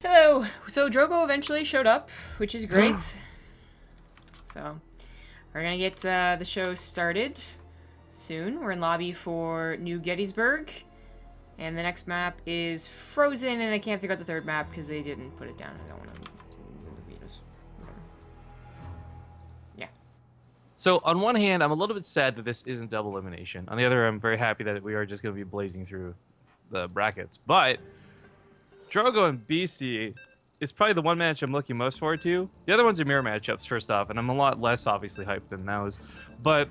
Hello! So Drogo eventually showed up, which is great. So, we're gonna get the show started soon. We're in lobby for New Gettysburg. And the next map is Frozen, and I can't figure out the third map because they didn't put it down. I don't want to... Yeah. So, on one hand, I'm a little bit sad that this isn't double elimination. On the other, I'm very happy that we are just going to be blazing through the brackets. But Drogo and BC is probably the one match I'm looking most forward to. The other ones are mirror matchups, first off, and I'm a lot less obviously hyped than those. But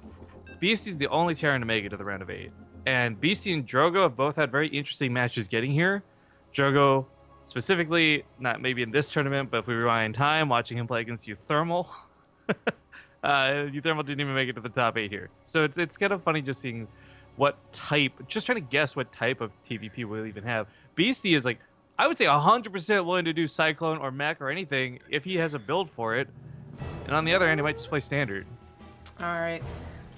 BC is the only Terran to make it to the round of 8. And BC and Drogo have both had very interesting matches getting here. Drogo, specifically, not maybe in this tournament, but if we rewind time, watching him play against Uthermal. Uthermal didn't even make it to the top 8 here. So it's kind of funny just seeing what type, just trying to guess what type of TVP we'll even have. Beastie is like, I would say 100% willing to do Cyclone or Mech or anything if he has a build for it. And on the other hand, he might just play Standard. Alright.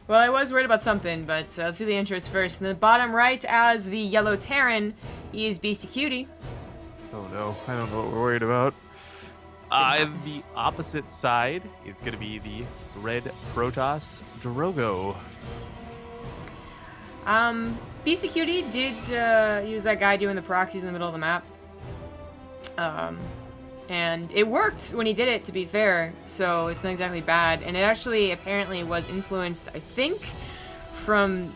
Well, I was worried about something, but let's do the intros first. In the bottom right, as the yellow Terran, he is Beastyqt. Oh no, I don't know what we're worried about. The opposite side, it's going to be the red Protoss Drogo. Beastyqt did use that guy doing the proxies in the middle of the map. And it worked when he did it, to be fair, so it's not exactly bad. And it actually apparently was influenced, I think, from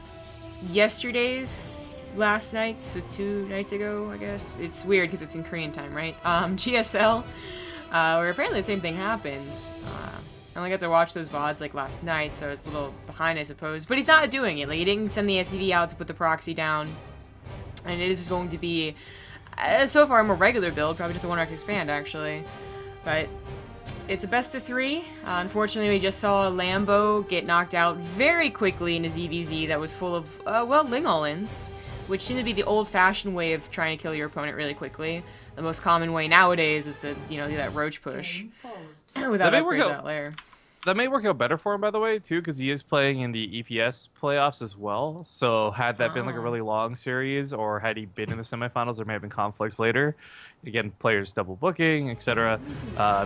yesterday's last night, so 2 nights ago, I guess. It's weird because it's in Korean time, right? GSL, where apparently the same thing happened. I only got to watch those VODs like last night, so I was a little behind, I suppose. But he's not doing it. Like, he didn't send the SCV out to put the proxy down. And it is just going to be... so far, a more regular build, probably just a 1-rack expand, actually. But it's a best of 3. Unfortunately, we just saw Lambo get knocked out very quickly in a ZVZ that was full of, well, Ling all-ins, which seemed to be the old-fashioned way of trying to kill your opponent really quickly. The most common way nowadays is to, you know, do that roach push without upgrades out layer. That may work out better for him, by the way, too, because he is playing in the EPS playoffs as well. So had that been like a really long series, or had he been in the semifinals, there may have been conflicts later. Again, players double booking, etc.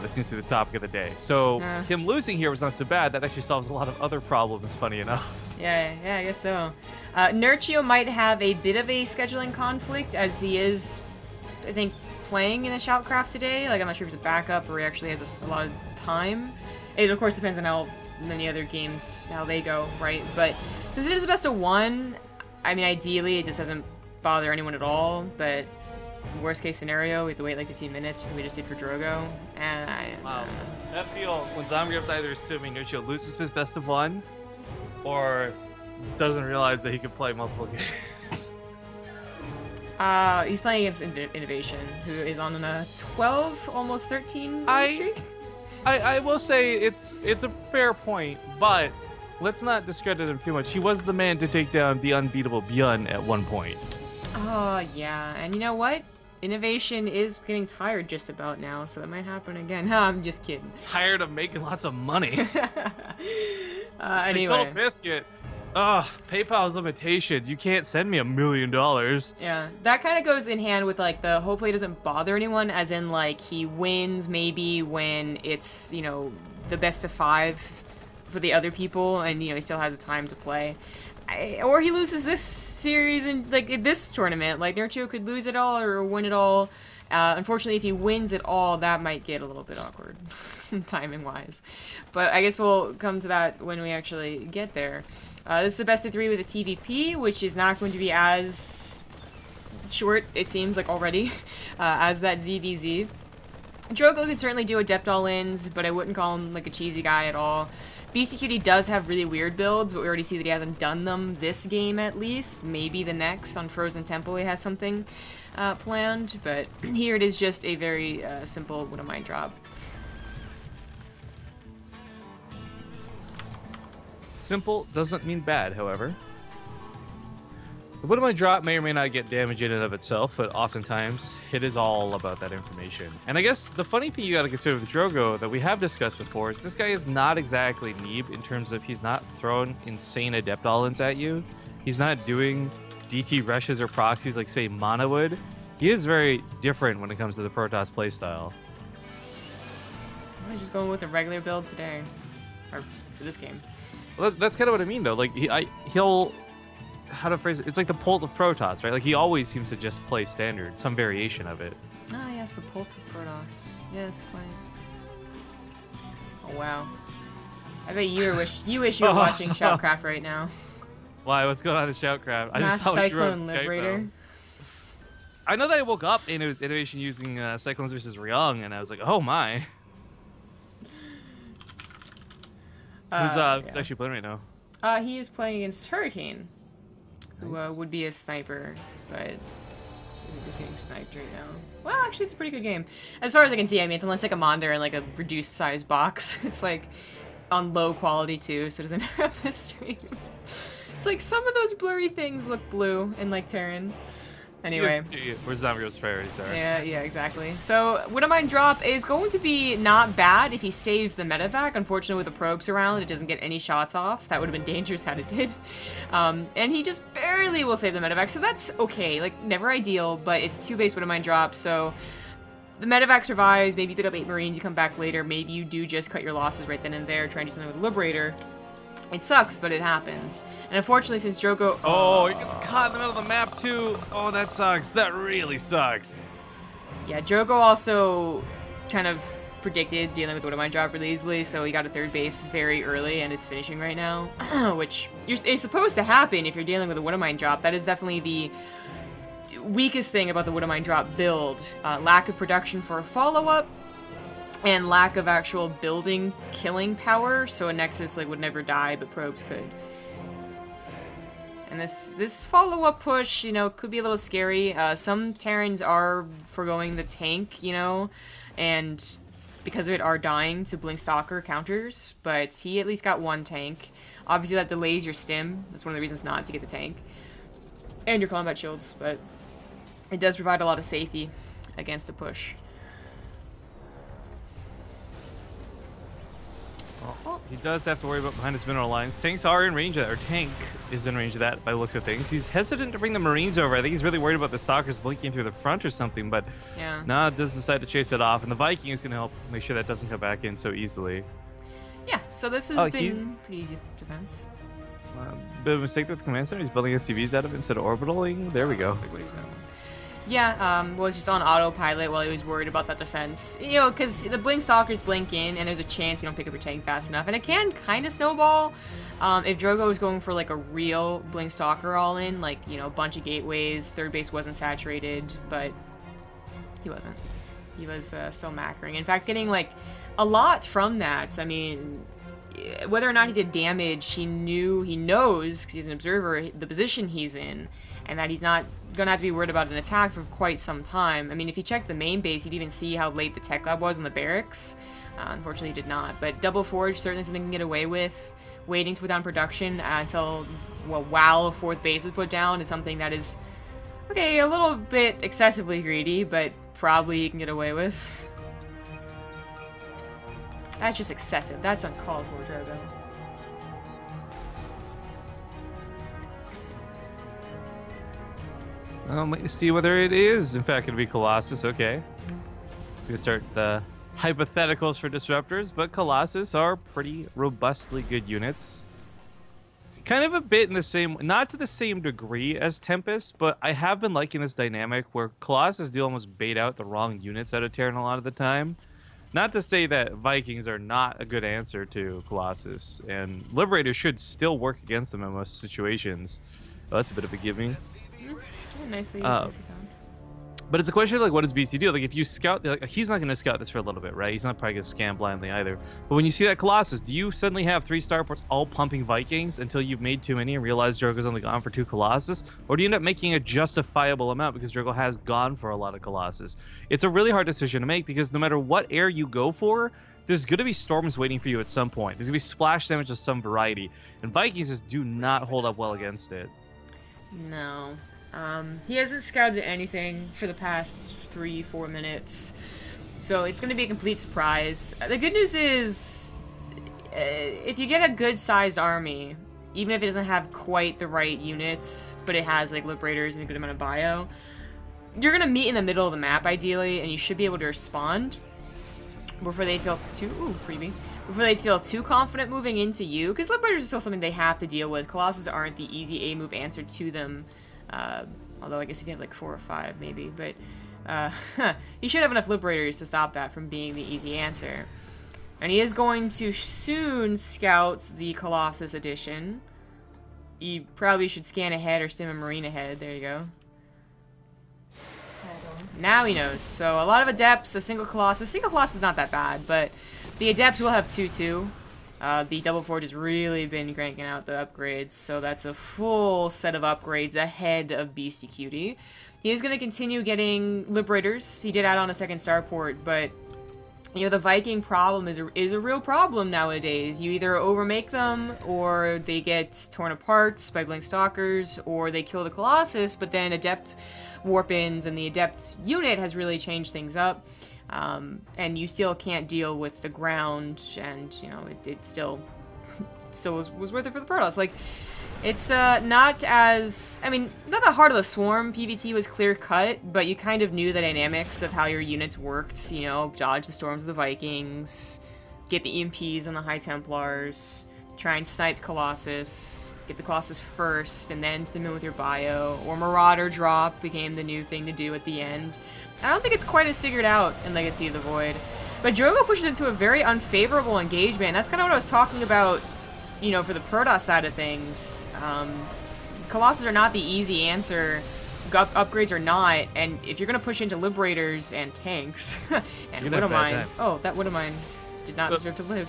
This seems to be the topic of the day. So him losing here was not so bad. That actually solves a lot of other problems, funny enough. Yeah, I guess so. Nurchio might have a bit of a scheduling conflict, as he is, I think, playing in a Shoutcraft today. Like, I'm not sure if he's a backup or he actually has a lot of time. It, of course, depends on how many other games, how they go, right? But since it is a best of 1, I mean, ideally, it just doesn't bother anyone at all. But worst case scenario, we have to wait like 15 minutes, like we just did for Drogo. And wow. That feel, when Zomgrip's either assuming Nurchio loses his best of 1, or doesn't realize that he can play multiple games. He's playing against Innovation, who is on a 12, almost 13 streak. I will say it's a fair point, but let's not discredit him too much. He was the man to take down the unbeatable Byun at one point. Oh, yeah. And you know what? Innovation is getting tired just about now, so that might happen again. I'm just kidding. Tired of making lots of money. Anyway. Like Total Biscuit. Ugh, PayPal's limitations. You can't send me $1 million. Yeah, that kind of goes in hand with, like, the hopefully it doesn't bother anyone, as in, like, he wins maybe when it's, you know, the best of 5 for the other people, and, you know, he still has a time to play. Or he loses this series, and, like, in this tournament. Like, Nurchio could lose it all or win it all. Unfortunately, if he wins it all, that might get a little bit awkward, timing-wise. But I guess we'll come to that when we actually get there. This is a best of 3 with a TVP, which is not going to be as short, it seems like already, as that ZVZ. Drogo can certainly do adept all-ins, but I wouldn't call him like a cheesy guy at all. Beastyqt does have really weird builds, but we already see that he hasn't done them this game at least. Maybe the next on Frozen Temple he has something planned, but here it is just a very simple What Am I drop. Simple doesn't mean bad, however. The What Am I drop may or may not get damage in and of itself, but oftentimes it is all about that information. And I guess the funny thing you gotta consider with Drogo that we have discussed before is this guy is not exactly Neeb in terms of he's not throwing insane adept all-ins at you. He's not doing DT rushes or proxies like, say, Mana would. He is very different when it comes to the Protoss playstyle. I'm just going with a regular build today, or for this game. Well, that's kind of what I mean, though. Like he'll, how to phrase it? It's like the Pult of Protoss, right? Like he always seems to just play standard, some variation of it. Ah, yes, the Pult of Protoss. Yes, quite. Oh wow. I bet you wish you were watching Shoutcraft right now. Why? What's going on in Shoutcraft? I Mass just saw what you wrote in Cyclone Skype, Liberator. bro. I know that I woke up and it was innovation using Cyclones versus Ryong, and I was like, oh my. Who's actually playing right now? He is playing against Hurricane, who would be a sniper, but he's getting sniped right now. Well, actually, it's a pretty good game. As far as I can see, I mean, it's unless like a monitor and like a reduced size box. It's like on low quality too, so it doesn't have the stream. It's like some of those blurry things look blue in like Terran. Anyway. Where's Zamriel's priority, sorry. Yeah, exactly. So, Widowmine drop is going to be not bad if he saves the medevac. Unfortunately, with the probes around, it doesn't get any shots off. That would have been dangerous had it did. And he just barely will save the medevac, so that's okay. Like, never ideal, but it's 2 base Widowmine drop, so the medevac survives. Maybe you pick up 8 Marines, you come back later. Maybe you do just cut your losses right then and there, try and do something with Liberator. It sucks, but it happens. And unfortunately, since Drogo... Oh, he gets caught in the middle of the map, too. Oh, that sucks. That really sucks. Yeah, Drogo also kind of predicted dealing with Widowmine drop really easily, so he got a 3rd base very early, and it's finishing right now. Which, it's supposed to happen if you're dealing with a Widowmine drop. That is definitely the weakest thing about the Widowmine drop build. Lack of production for a follow-up, and lack of actual building killing power, so a Nexus like would never die, but probes could. And this follow-up push, you know, could be a little scary. Some Terrans are forgoing the tank, you know, and because of it are dying to Blink Stalker counters, but he at least got 1 tank. Obviously that delays your stim. That's one of the reasons not to get the tank. And your combat shields, but it does provide a lot of safety against a push. Well, he does have to worry about behind his mineral lines. Tanks are in range of that, or tank is in range of that by the looks of things. He's hesitant to bring the Marines over. I think he's really worried about the Stalkers blinking through the front or something, but yeah. nah, does decide to chase it off, and the Viking is going to help make sure that doesn't come back in so easily. Yeah, so this has been pretty easy defense. Bit of a mistake with the command center. He's building SCVs out of it instead of orbiting. There we go. Yeah, was just on autopilot while he was worried about that defense. You know, because the Blink Stalkers blink in, and there's a chance you don't pick up your tank fast enough. And it can kind of snowball if Drogo was going for, like, a real Blink Stalker all-in, like, you know, a bunch of gateways, 3rd base wasn't saturated, but he wasn't. He was still macroing. In fact, getting, like, a lot from that. I mean, whether or not he did damage, he knows, because he's an observer, the position he's in, and that he's not gonna have to be worried about an attack for quite some time. I mean, if you check the main base, you'd even see how late the tech lab was in the barracks. Unfortunately, he did not. But double forge, certainly something you can get away with. Waiting to put down production until, well, while a 4th base is put down is something that is, okay, a little bit excessively greedy, but probably you can get away with. That's just excessive. That's uncalled for, Drogo. Let's see whether it is, in fact, going to be Colossus. Okay. Just going to start the hypotheticals for disruptors, but Colossus are pretty robustly good units. Kind of a bit in the same, not to the same degree as Tempest, but I have been liking this dynamic where Colossus do almost bait out the wrong units out of Terran a lot of the time. Not to say that Vikings are not a good answer to Colossus, and Liberator should still work against them in most situations. Oh, that's a bit of a gimme. Nicely found. But it's a question of, like, what does BC do? Like, if you scout, like, he's not going to scout this for a little bit, right? He's not probably going to scan blindly either. But when you see that Colossus, do you suddenly have 3 starports all pumping Vikings until you've made too many and realize Drogo's only gone for 2 Colossus? Or do you end up making a justifiable amount because Drogo has gone for a lot of Colossus? It's a really hard decision to make because no matter what air you go for, there's going to be storms waiting for you at some point. There's going to be splash damage of some variety. And Vikings just do not hold up well against it. No. He hasn't scouted anything for the past 3-4 minutes, so it's going to be a complete surprise. The good news is, if you get a good-sized army, even if it doesn't have quite the right units, but it has, like, Liberators and a good amount of bio, you're gonna meet in the middle of the map ideally, and you should be able to respond before they feel too before they feel too confident moving into you, because Liberators is still something they have to deal with. Colossus aren't the easy A move answer to them, although I guess if you have like 4 or 5 maybe, but he should have enough Liberators to stop that from being the easy answer. And he is going to soon scout the Colossus edition. You probably should scan ahead or stim a Marine ahead. There you go. Now he knows. So a lot of Adepts, a single Colossus. Single Colossus is not that bad, but the Adepts will have 2-2. The Double Forge has really been cranking out the upgrades, so that's a full set of upgrades ahead of Beastyqt. He is going to continue getting Liberators. He did add on a second starport, but you know, the Viking problem is a real problem nowadays. You either overmake them, or they get torn apart by Blink Stalkers, or they kill the Colossus, but then Adept warp-ins, and the Adept unit has really changed things up. And you still can't deal with the ground, and, you know, it still was worth it for the Protoss. Like, it's not as, I mean, not the heart of the swarm. PvT was clear-cut, but you kind of knew the dynamics of how your units worked, you know, dodge the storms of the Vikings, get the EMPs on the High Templars, try and snipe Colossus, get the Colossus first, and then stim in with your bio, or Marauder drop became the new thing to do at the end. I don't think it's quite as figured out in Legacy of the Void. But Drogo pushes into a very unfavorable engagement. That's kind of what I was talking about, you know, for the Protoss side of things. Colossus are not the easy answer. Upgrades are not, and if you're going to push into Liberators and tanks, and Widow Mines... Oh, that Widow Mine did not deserve to live.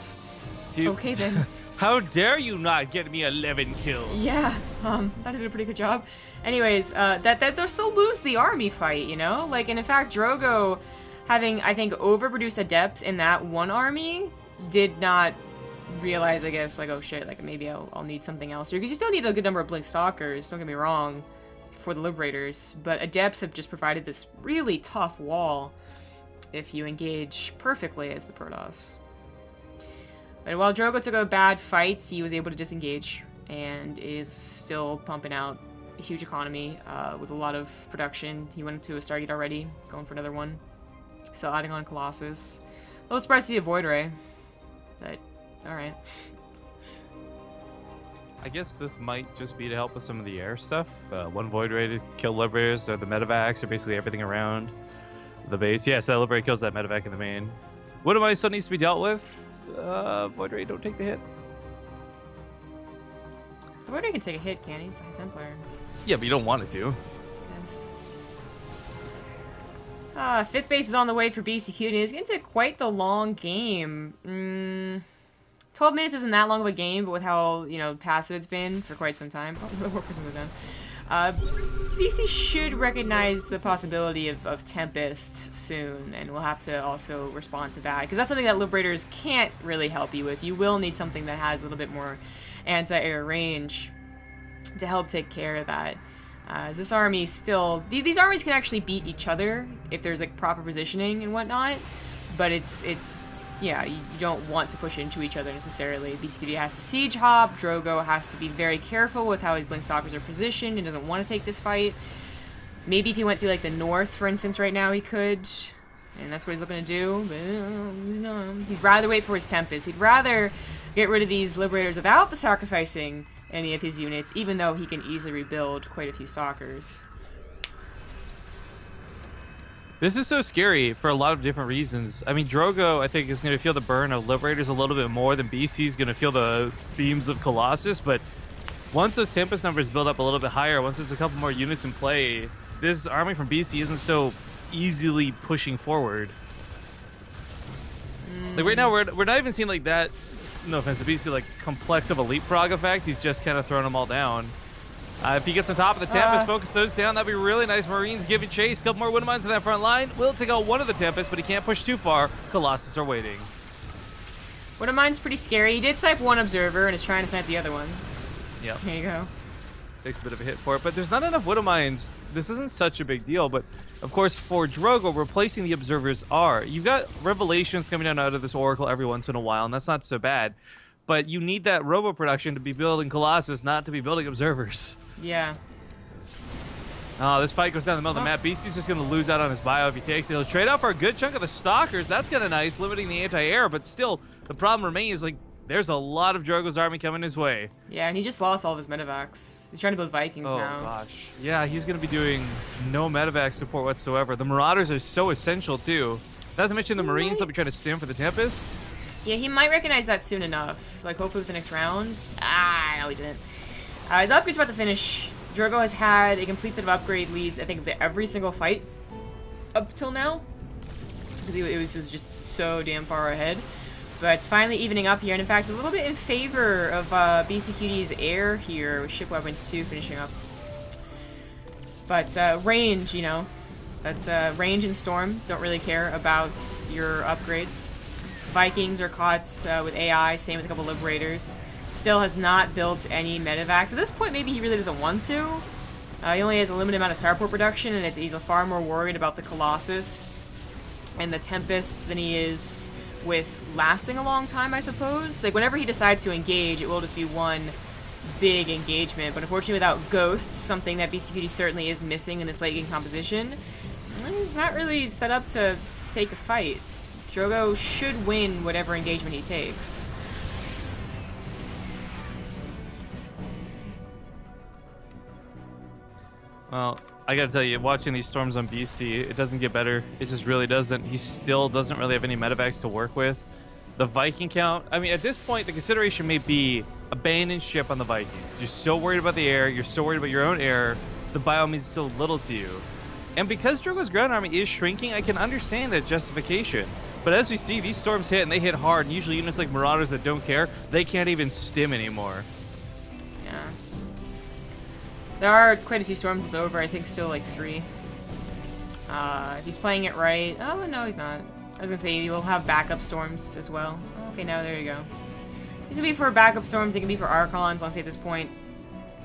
Okay, then. How dare you not get me 11 kills? Yeah, that did a pretty good job. Anyways, that they'll still lose the army fight, you know? Like, and in fact, Drogo, having, I think, overproduced Adepts in that one army, did not realize, I guess, like, oh shit, like, maybe I'll need something else here. Because you still need a good number of Blink Stalkers, don't get me wrong, for the Liberators. But Adepts have just provided this really tough wall if you engage perfectly as the Protoss. But while Drogo took a bad fight, he was able to disengage and is still pumping out a huge economy with a lot of production. He went to a Stargate already, going for another one. Still adding on Colossus. A little surprised to see a Void Ray, but alright. I guess this might just be to help with some of the air stuff. One Void Ray to kill Liberators, or the Medevacs, or basically everything around the base. Yeah, so that Liberator kills that Medevac in the main. What am I still needs to be dealt with? Void Ray, don't take the hit. The Void Ray can take a hit, can he? It's a High Templar. Yeah, but you don't want it to. Yes. 5th base is on the way for Beastyqt, and it's going to take quite the long game. 12 minutes isn't that long of a game, but with how, you know, passive it's been for quite some time. Oh, the warp person goes down. BC should recognize the possibility of Tempests soon, and we'll have to also respond to that, because that's something that Liberators can't really help you with. You will need something that has a little bit more anti-air range to help take care of that. As this army still... These armies can actually beat each other if there's, like, proper positioning and whatnot, but it's yeah, you don't want to push into each other necessarily. Beastyqt has to siege hop. Drogo has to be very careful with how his Blink Stalkers are positioned and doesn't want to take this fight. Maybe if he went through, like, the north, for instance, right now, he could. And that's what he's looking to do. But, no, he'd rather wait for his Tempest. He'd rather get rid of these Liberators without the sacrificing any of his units, even though he can easily rebuild quite a few Stalkers. This is so scary for a lot of different reasons. I mean, Drogo, I think, is going to feel the burn of Liberators a little bit more than BC's going to feel the beams of Colossus, but once those Tempest numbers build up a little bit higher, once there's a couple more units in play, this army from BC isn't so easily pushing forward. Like, right now, we're not even seeing, like, that, no offense to BC, like, complex of a leapfrog effect. He's just kind of throwing them all down. If he gets on top of the Tempest, focus those down, that'd be really nice. Marines giving chase. Couple more Wind Mines in that front line. Will take out one of the Tempests, but he can't push too far. Colossus are waiting. Wind Mine's pretty scary. He did snipe one Observer and is trying to snipe the other one. Yep. There you go. Takes a bit of a hit for it, but there's not enough Widow Mines. This isn't such a big deal, but of course for Drogo, replacing the Observers are. You've got Revelations coming down out of this Oracle every once in a while, and that's not so bad. But you need that robo production to be building Colossus, not to be building Observers. Yeah. Oh, this fight goes down the middle of the map. Beasty's just going to lose out on his bio if he takes it. He'll trade out for a good chunk of the Stalkers. That's kind of nice, limiting the anti-air, but still, the problem remains, like, there's a lot of Drogo's army coming his way. Yeah, and he just lost all of his medevacs. He's trying to build Vikings now. Oh, gosh. Yeah, he's going to be doing no medevac support whatsoever. The Marauders are so essential, too. Not to mention the Marines will be trying to stem for the Tempests. Yeah, he might recognize that soon enough. Like, hopefully with the next round. Ah, no, he didn't. His upgrade's about to finish. Drogo has had a complete set of upgrade leads, I think, every single fight up till now. Because it was just so damn far ahead. But finally evening up here, and in fact, a little bit in favor of Beastyqt's air here, with ship weapons too finishing up. But range, you know, that's range and storm. Don't really care about your upgrades. Vikings are caught with AI, same with a couple Liberators. Still has not built any medevacs. At this point, maybe he really doesn't want to. He only has a limited amount of starport production, and he's far more worried about the Colossus and the Tempest than he is with lasting a long time, I suppose. Like, whenever he decides to engage, it will just be one big engagement. But unfortunately, without Ghosts, something that Beastyqt certainly is missing in this late game composition, he's not really set up to take a fight. Drogo should win whatever engagement he takes. Well, I gotta tell you, watching these storms on Beasty, it doesn't get better. It just really doesn't. He still doesn't really have any medevacs to work with. The Viking count, I mean, at this point, the consideration may be abandon ship on the Vikings. You're so worried about the air, you're so worried about your own air, the bio means so little to you. And because Drogo's ground army is shrinking, I can understand that justification. But as we see, these storms hit, and they hit hard, and usually units like Marauders that don't care, they can't even stim anymore. Yeah. There are quite a few storms left over, I think still like 3. If he's playing it right... Oh, no, he's not. I was gonna say, he will have backup storms as well. Okay, now there you go. These will be for backup storms, they can be for Archons, honestly at this point.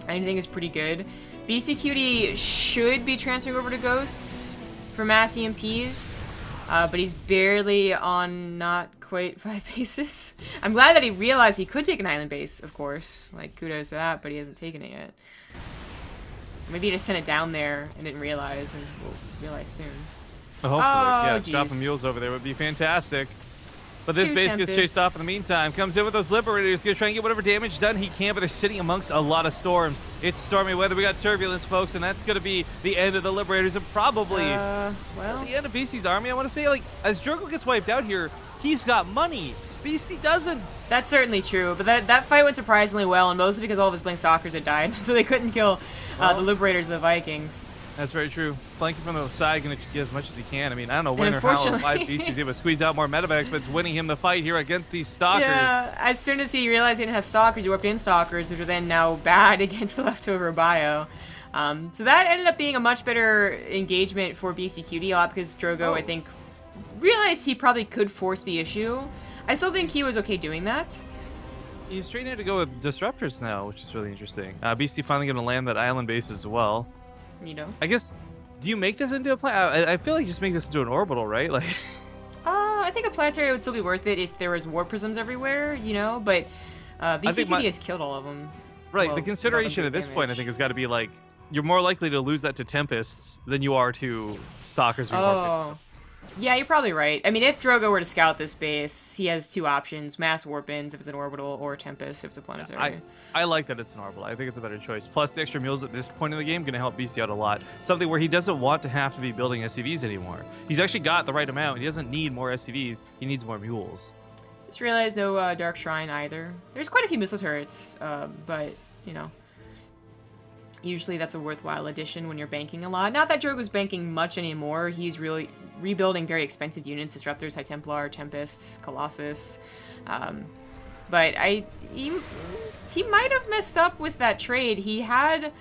Anything is pretty good. Beastyqt should be transferring over to Ghosts for mass EMPs, but he's barely on not quite 5 bases. I'm glad that he realized he could take an island base, of course. Like, kudos to that, but he hasn't taken it yet. Maybe he just sent it down there and didn't realize, and we'll realize soon. Hopefully, yeah, dropping mules over there would be fantastic. But this base gets chased off in the meantime. Comes in with those Liberators, gonna try and get whatever damage done he can, but they're sitting amongst a lot of storms. It's stormy weather, we got turbulence, folks, and that's gonna be the end of the Liberators, and probably well, the end of Beasty's army. I want to say, like, as Drogo gets wiped out here, he's got money. Beasty doesn't. That's certainly true, but that fight went surprisingly well, and mostly because all of his blink stalkers had died, so they couldn't kill the Liberators of the Vikings. That's very true. Flanking from the side, going to get as much as he can. I mean, I don't know when or how or why Beasty's able to squeeze out more medevacs, but it's winning him the fight here against these Stalkers. Yeah, as soon as he realized he didn't have Stalkers, he warped in Stalkers, which are then now bad against the leftover bio. So that ended up being a much better engagement for Beastyqt, a lot because Drogo, I think, realized he probably could force the issue. I still think he was okay doing that. He's training to go with Disruptors now, which is really interesting. Beasty finally going to land that island base as well. You know. I guess, do you make this into a plan? I feel like you just make this into an orbital, right? Like. I think a planetary would still be worth it if there was warp prisms everywhere, you know. But Beastyqt has killed all of them. Right. Well, the consideration at this point, I think, has got to be like you're more likely to lose that to Tempests than you are to Stalkers. Oh. Yeah, you're probably right. I mean, if Drogo were to scout this base, he has 2 options: mass warp-ins if it's an orbital, or Tempest if it's a planetary. I like that it's an orbital. I think it's a better choice. Plus, the extra mules at this point in the game going to help Beasty out a lot. Something where he doesn't want to have to be building SCVs anymore. He's actually got the right amount. He doesn't need more SCVs. He needs more mules. Just realized no Dark Shrine either. There's quite a few missile turrets, but, you know, usually that's a worthwhile addition when you're banking a lot. Not that Drogo's banking much anymore. He's really rebuilding very expensive units: Disruptors, High Templar, Tempests, Colossus. But he might have messed up with that trade. He had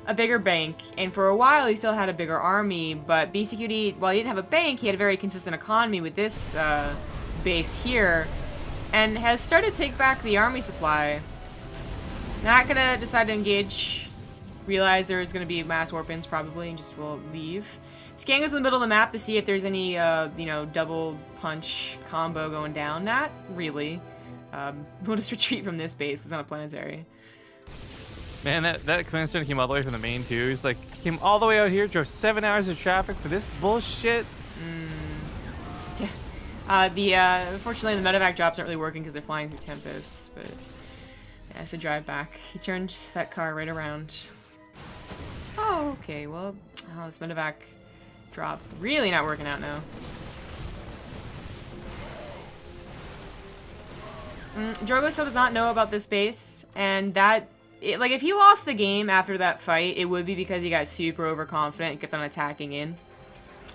a bigger bank, and for a while he still had a bigger army, but Beastyqt, while he didn't have a bank, he had a very consistent economy with this base here, and has started to take back the army supply. Not gonna decide to engage. Realize there's gonna be mass warp-ins probably, and just will leave. Scan goes in the middle of the map to see if there's any, you know, double punch combo going down. Not really. We'll just retreat from this base because it's not a planetary. Man, that command center came all the way from the main too. He's like, came all the way out here, drove 7 hours of traffic for this bullshit. Yeah. Unfortunately, the medevac drops aren't really working because they're flying through Tempests, but yeah, has to drive back. He turned that car right around. Oh, okay, well, this medevac drop really not working out now. Drogo still does not know about this base, and that, like, if he lost the game after that fight, it would be because he got super overconfident and kept on attacking in,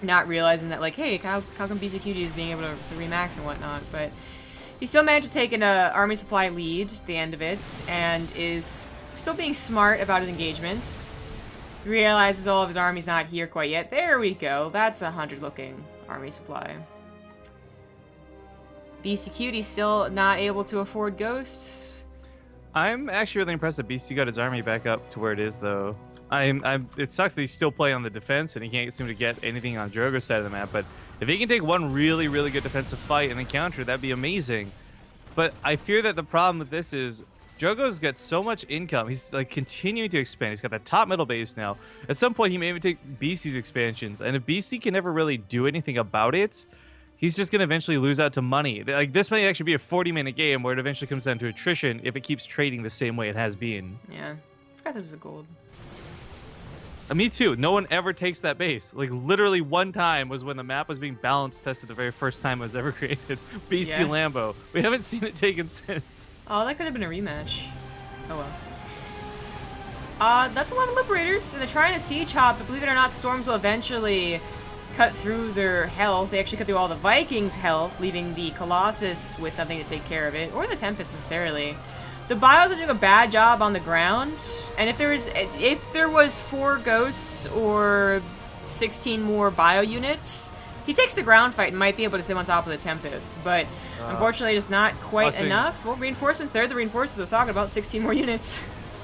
not realizing that, like, hey, how come Beastyqt is being able to remax and whatnot, but he still managed to take an army supply lead at the end of it, and is still being smart about his engagements. He realizes all of his army's not here quite yet. There we go, that's a 100-looking army supply. Beastyqt is still not able to afford ghosts. I'm actually really impressed that BC got his army back up to where it is, though. It sucks that he's still playing on the defense and he can't seem to get anything on Drogo's side of the map. But if he can take one really, really good defensive fight and then counter, that'd be amazing. But I fear that the problem with this is Drogo's got so much income. He's like continuing to expand. He's got the top middle base now. At some point, he may even take BC's expansions. And if BC can never really do anything about it, he's just going to eventually lose out to money. Like, this may actually be a 40-minute game where it eventually comes down to attrition if it keeps trading the same way it has been. Yeah. I forgot this was a gold. Me too. No one ever takes that base. Like, literally one time was when the map was being balance tested the very first time it was ever created. Beastie Lambo. We haven't seen it taken since. Oh, that could have been a rematch. Oh well. That's a lot of Liberators, and they're trying to siege hop, but believe it or not, Storms will eventually cut through their health. They actually cut through all the Vikings' health, leaving the Colossus with nothing to take care of it, or the Tempest necessarily. The Bios are doing a bad job on the ground, and if there was 4 ghosts or 16 more bio units, he takes the ground fight and might be able to sit on top of the Tempest, but unfortunately just not quite enough. Well, reinforcements, they're the reinforcements I was talking about, 16 more units.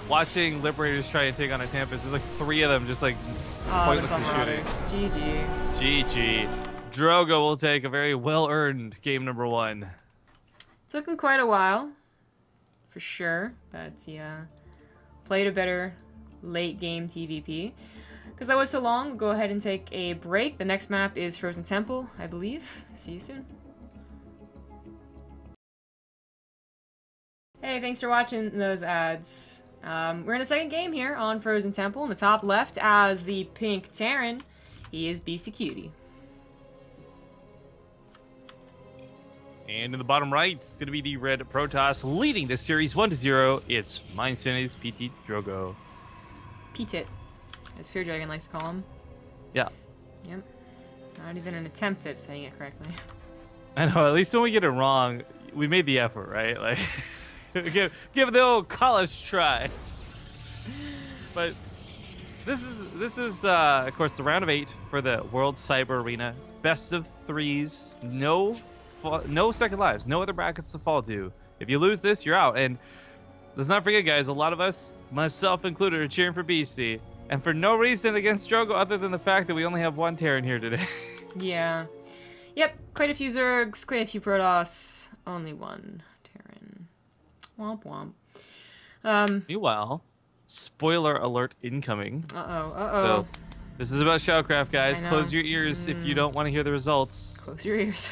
Watching Liberators try and take on a Tempest, there's like 3 of them just like pointlessly shooting. GG. GG. Drogo will take a very well-earned game number 1. Took him quite a while, for sure, but yeah, played a better late game TVP. Because that was so long, we'll go ahead and take a break. The next map is Frozen Temple, I believe. See you soon. Hey, thanks for watching those ads. We're in a second game here on Frozen Temple. In the top left, as the pink Terran, he is Beastyqt. And in the bottom right, it's going to be the red Protoss leading the series 1-0. It's Mindsynergy's PtitDrogo. Ptit, as Fear Dragon likes to call him. Yeah. Yep. Not even an attempt at saying it correctly. I know, at least when we get it wrong, we made the effort, right? Like, give the old college try. But this is of course the round of 8 for the World Cyber Arena. Best of 3s. No second lives. No other brackets to fall to. If you lose this, you're out. And let's not forget, guys, a lot of us, myself included, are cheering for Beastie. And for no reason against Drogo other than the fact that we only have 1 Terran here today. Yeah. Yep, quite a few Zergs, quite a few Protoss, only 1 Terran. Womp womp. Meanwhile, spoiler alert incoming. Uh-oh. So, this is about Shellcraft, guys. Close your ears if you don't want to hear the results. Close your ears.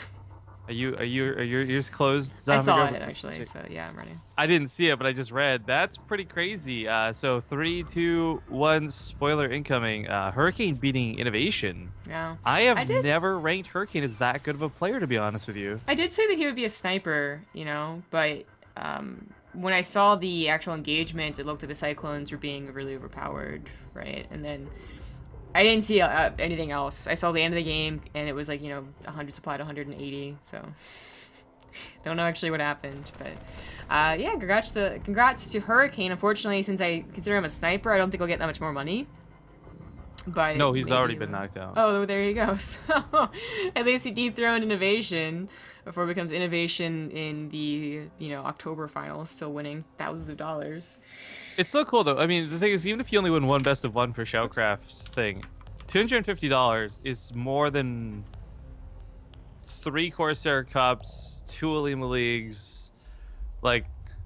Are your ears closed? I saw it, actually, so yeah, I'm ready. I didn't see it, but I just read. That's pretty crazy. So 3, 2, 1, spoiler incoming. Hurricane beating Innovation. Yeah. I have never ranked Hurricane as that good of a player, to be honest with you. I did say that he would be a sniper, you know, but when I saw the actual engagement, it looked like the Cyclones were being really overpowered, right? And then I didn't see anything else. I saw the end of the game, and it was like, you know, 100 supply to 180, so don't know actually what happened, but yeah, congrats to Hurricane. Unfortunately, since I consider him a sniper, I don't think he'll get that much more money. But no, he's already been knocked out. Oh, there you go. So at least he dethroned Innovation before it becomes Innovation in the, you know, October finals, still winning thousands of dollars. It's still cool, though. I mean, the thing is, even if you only win 1 best of 1 for Shellcraft thing, $250 is more than 3 Corsair Cups, 2 Alima Leagues. Like,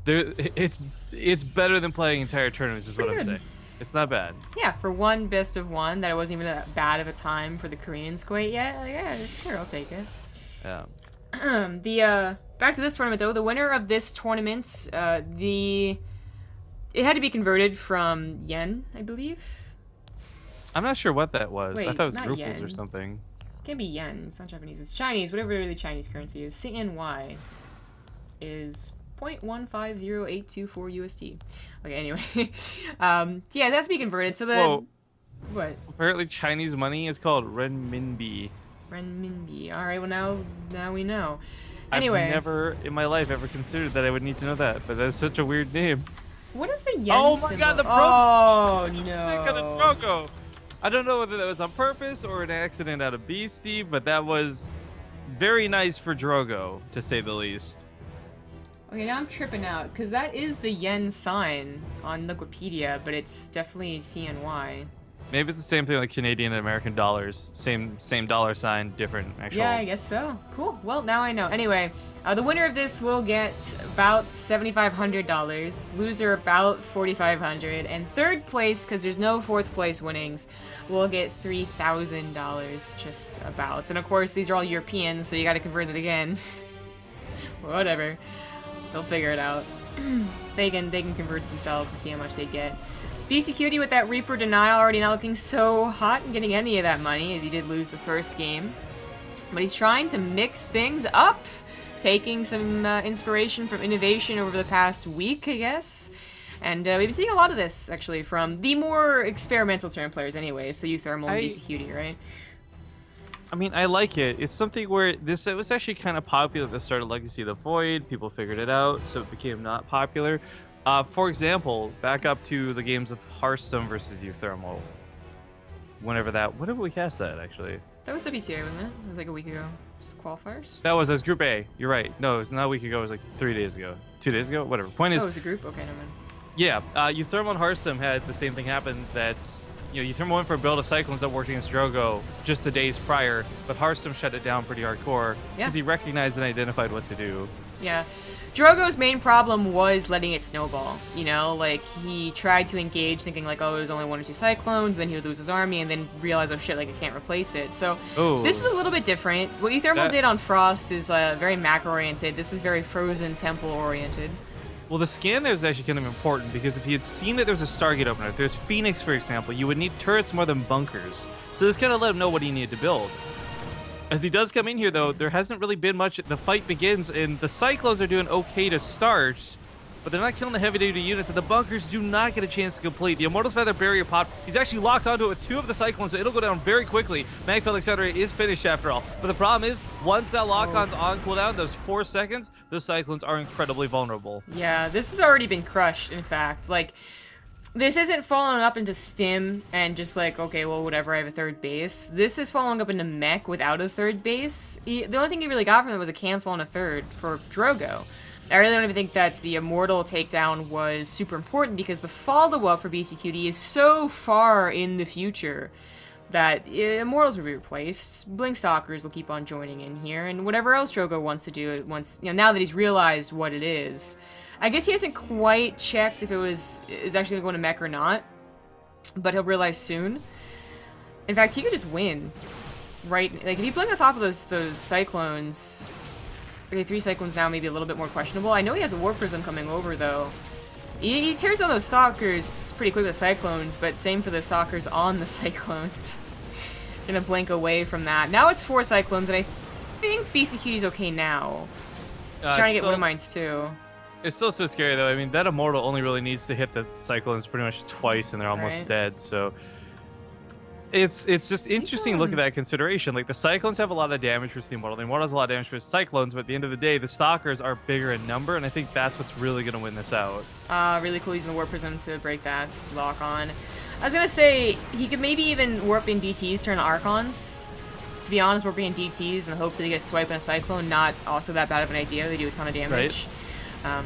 it's better than playing entire tournaments, is what I'm saying. It's not bad. Yeah, for one best of one, that it wasn't even that bad of a time for the Koreans quite yet. Like, yeah, sure, I'll take it. Yeah. Back to this tournament though. The winner of this tournament, it had to be converted from yen, I believe. I'm not sure what that was. Wait, I thought it was not rubles yen. or something. It can't be yen. It's not Japanese. It's Chinese. Whatever the Chinese currency is. CNY is 0.150824 USD. Okay, anyway. Yeah, it has to be converted. So then... Whoa. What? Apparently Chinese money is called renminbi. Renminbi. Alright, well now we know. Anyway. I've never in my life ever considered that I would need to know that, but that's such a weird name. What is the yen Oh my symbol? god, the Oh, no. sick on a Drogo. I don't know whether that was on purpose or an accident out of Beastyqt, but that was very nice for Drogo, to say the least. Okay, now I'm tripping out, because that is the yen sign on Wikipedia, but it's definitely CNY. Maybe it's the same thing like Canadian and American dollars. Same dollar sign, different actual. Yeah, I guess so. Cool. Well, now I know. Anyway, the winner of this will get about $7,500, loser about $4,500, and third place, because there's no fourth place winnings, will get $3,000, just about. And of course, these are all Europeans, so you got to convert it again. Whatever. They'll figure it out. They can convert themselves and see how much they get. Beastyqt with that Reaper denial already not looking so hot and getting any of that money, as he did lose the first game. But he's trying to mix things up, taking some inspiration from innovation over the past week, I guess. And we've been seeing a lot of this, actually, from the more experimental turn players anyway, so Thermal and Beastyqt, right? I mean, I like it. It's something where it was actually kind of popular at the start of Legacy of the Void. People figured it out, so it became not popular. For example, back up to the games of Hearthstone versus Thermal. When did we cast that, actually? That was WCA, wasn't it? It was like a week ago. Just qualifiers? That was Group A. You're right. No, it was not a week ago. It was like 3 days ago. 2 days ago? Whatever. Point is... Oh, it was a group? Okay, never mind. Yeah, Thermal and Hearthstone had the same thing happen that... Thermal went for a build of Cyclones that worked against Drogo just the days prior, but Hearthstone shut it down pretty hardcore because he recognized and identified what to do. Yeah. Drogo's main problem was letting it snowball, like, he tried to engage thinking like, oh, there's only 1 or 2 Cyclones, then he would lose his army, and then realize, oh shit, like, I can't replace it. So, this is a little bit different. What Thermal did on Frost is very macro-oriented. This is very Frozen Temple-oriented. Well, the scan there is actually kind of important, because if he had seen that there's a Stargate opener, if there's Phoenix, for example, you would need turrets more than bunkers. So this kind of let him know what he needed to build. As he does come in here, though, there hasn't really been much. The fight begins, and the Cyclones are doing okay to start, but they're not killing the heavy-duty units, and the bunkers do not get a chance to complete. The Immortal's Feather Barrier pop, he's actually locked onto it with 2 of the Cyclones, so it'll go down very quickly. Magfield Accelerator is finished after all. But the problem is, once that lock-on's on cooldown, those 4 seconds, those Cyclones are incredibly vulnerable. Yeah, this has already been crushed, in fact. Like, this isn't following up into Stim and just like, okay, well, whatever, I have a third base. This is following up into Mech without a third base. The only thing he really got from it was a cancel on a third for Drogo. I really don't even think that the Immortal takedown was super important, because the follow-up for Beastyqt is so far in the future that Immortals will be replaced. Blinkstalkers will keep on joining in here, and whatever else Drogo wants to do, now that he's realized what it is. I guess he hasn't quite checked if is actually going to go into mech or not, but he'll realize soon. In fact, he could just win, right? Like, if you blink on top of those Cyclones... Okay, 3 Cyclones now, maybe a little bit more questionable. I know he has a War Prism coming over, though. He tears down those Stalkers pretty quick with Cyclones, but same for the Stalkers on the Cyclones. Gonna blink away from that. Now it's 4 Cyclones, and I think Beastyqt is okay now. He's trying to get one of mines, too. It's still so scary, though. I mean, that Immortal only really needs to hit the Cyclones pretty much twice, and they're almost dead, so... It's just interesting to look at that consideration. Like, the Cyclones have a lot of damage versus the Immortal. The Immortal has a lot of damage versus Cyclones, but at the end of the day, the Stalkers are bigger in number, and I think that's what's really going to win this out. Really cool using the Warp Prism to break that lock on. I was going to say, he could maybe even warp in DTs, turn Archons. To be honest, warping in DTs in the hopes that they get swiped on a Cyclone, not also that bad of an idea. They do a ton of damage. Right.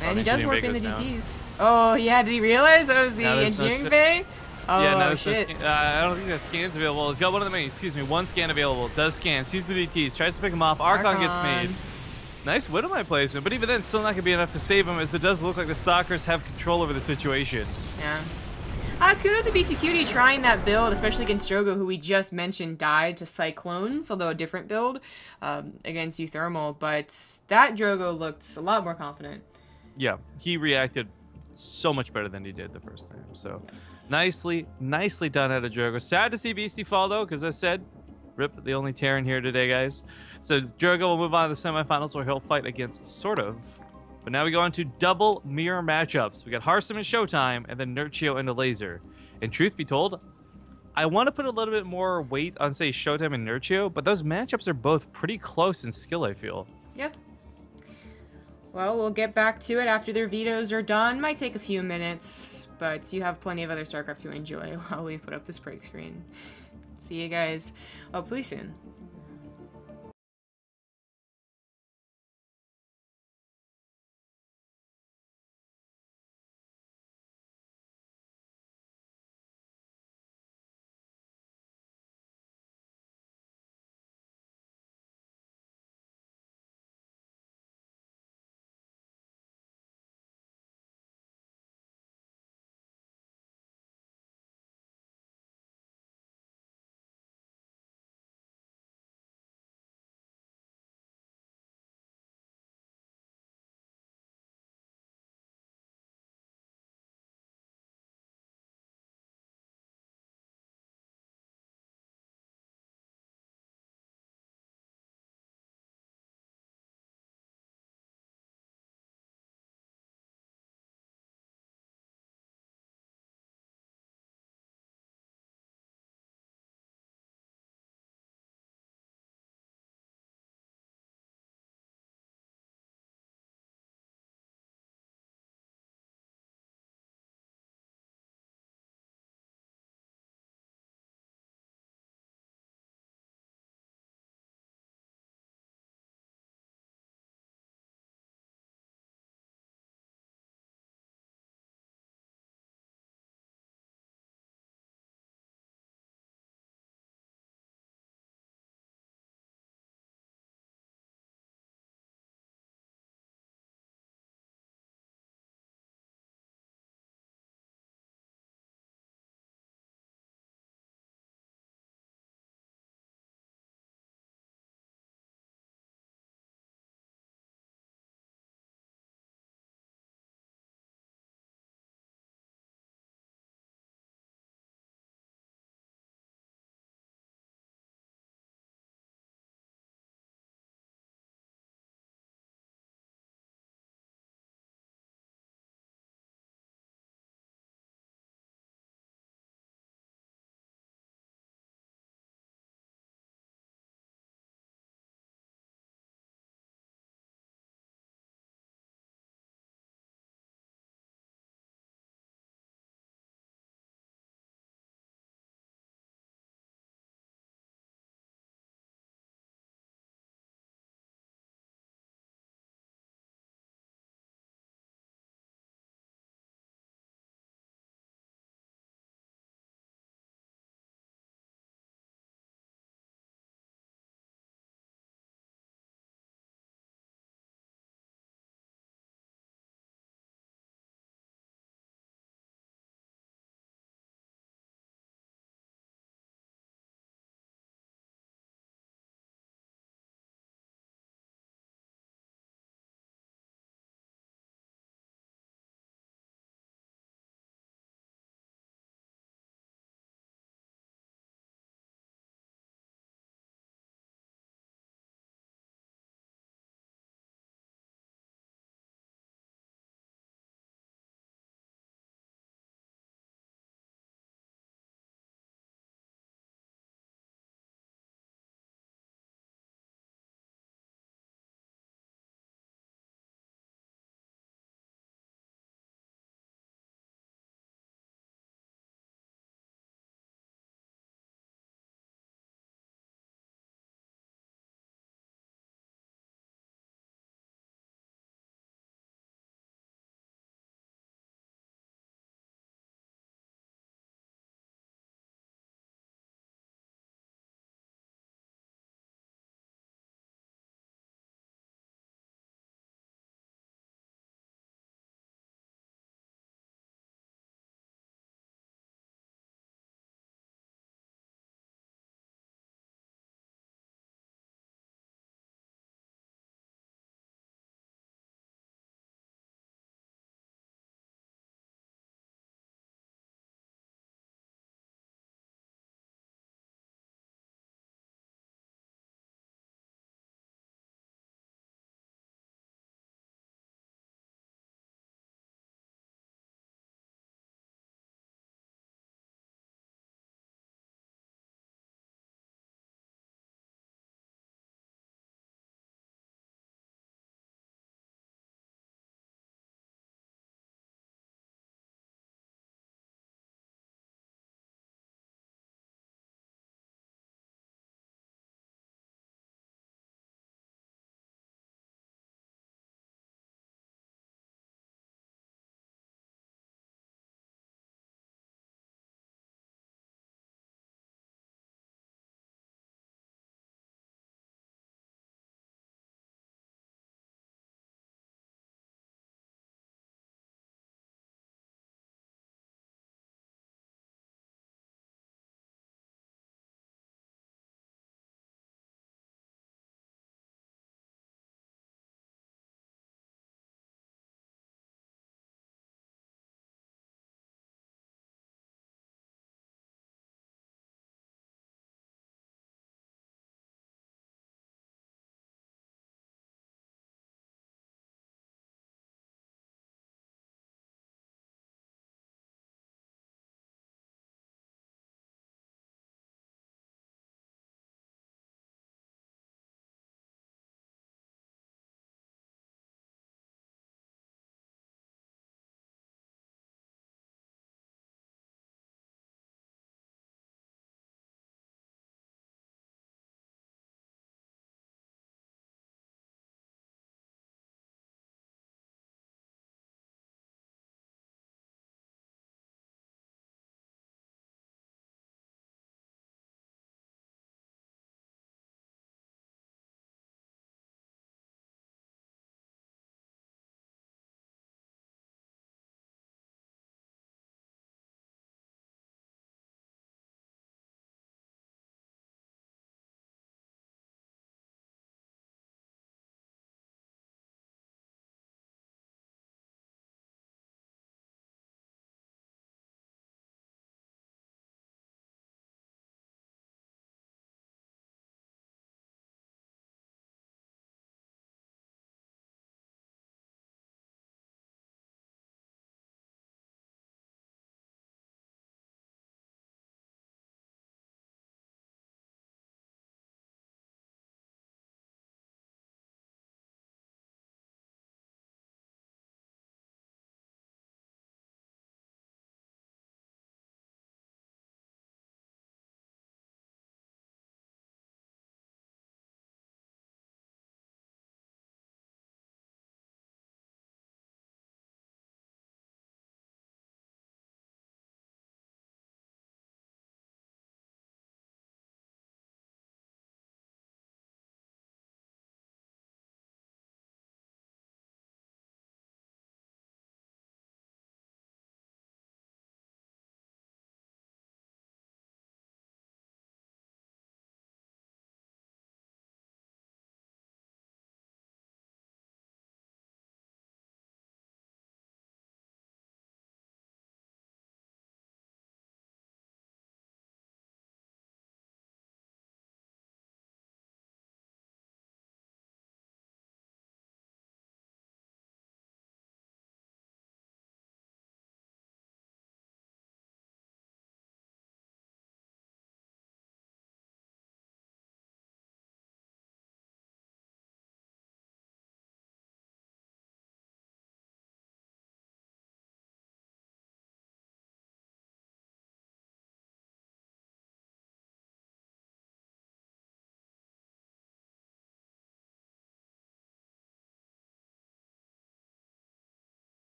And he does warp in the DTs. Oh, yeah, did he realize that was the engineering bay? Oh, yeah, no, shit. I don't think that scan's available. He's got one of the main, excuse me, 1 scan available. Does scan, sees the DTs, tries to pick him off. Archon gets made. Nice Widowmine placement, but even then, still not going to be enough to save him, as it does look like the Stalkers have control over the situation. Yeah. Kudos to Beastyqt trying that build, especially against Drogo, who we just mentioned died to Cyclones, although a different build against Euthermal. But that Drogo looked a lot more confident. Yeah, he reacted so much better than he did the first time. So Yes. nicely done out of Drogo. Sad to see Beastie fall, though, because as I said, rip the only Terran here today, guys. So Drogo will move on to the semifinals, where he'll fight against Sort of. But now we go on to double mirror matchups. We got Harsum and Showtime, and then Nurchio and the Laser. And truth be told, I want to put a little bit more weight on, say, Showtime and Nurchio, but those matchups are both pretty close in skill, I feel. Yep. Well, we'll get back to it after their vetoes are done. Might take a few minutes, but you have plenty of other StarCraft to enjoy while we put up this break screen. See you guys hopefully soon.